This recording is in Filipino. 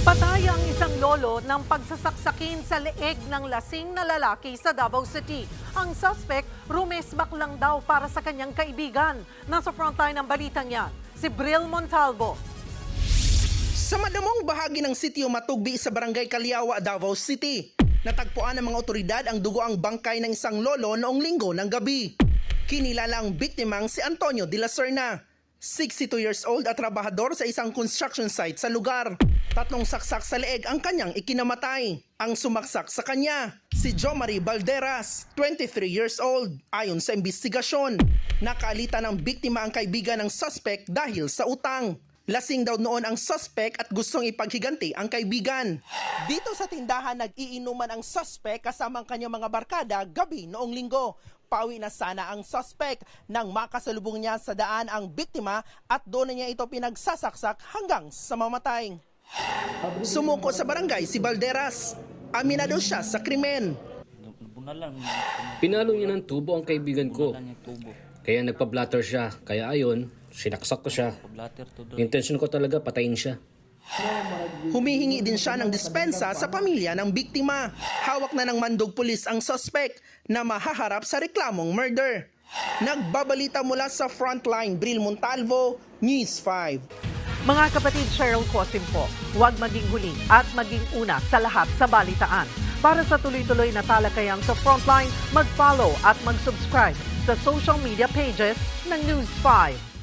Patay ang isang lolo ng pagsasaksakin sa leeg ng lasing na lalaki sa Davao City. Ang suspect, rumesbak lang daw para sa kanyang kaibigan. Nasa frontline ng balitang yan, si Bril Montalvo. Sa madamong bahagi ng sitio Matugbi sa Barangay Kaliawa, Davao City, natagpuan ng mga otoridad ang dugoang bangkay ng isang lolo noong linggo ng gabi. Kinilala ang biktimang si Antonio de la Serna, 62 years old at trabahador sa isang construction site sa lugar. 3 saksak sa leeg ang kanyang ikinamatay. Ang sumaksak sa kanya, si Jomari Balderas, 23 years old. Ayon sa investigasyon, nakaalitan ng biktima ang kaibigan ng suspect dahil sa utang. Lasing daw noon ang suspect at gustong ipaghiganti ang kaibigan. Dito sa tindahan nag-iinuman ang suspect kasama ang kanyang mga barkada gabi noong linggo. Pauwi na sana ang suspect nang makasalubong niya sa daan ang biktima at doon na niya ito pinagsasaksak hanggang sa mamatay. Sumuko sa barangay si Balderas. Aminado siya sa krimen. Pinalo niya ng tubo ang kaibigan ko. Kaya nagpa-blatter siya. Kaya ayon, sinaksak ko siya. Intention ko talaga patayin siya. Humihingi din siya ng dispensa sa pamilya ng biktima. Hawak na ng mandog pulis ang suspect na mahaharap sa reklamong murder. Nagbabalita mula sa frontline, Bril Montalvo, News 5. Mga kapatid, Cheryl Cosim po, huwag maging huli at maging una sa lahat sa balitaan. Para sa tuloy-tuloy na talakayan sa Frontline, mag-follow at mag-subscribe sa social media pages ng News 5.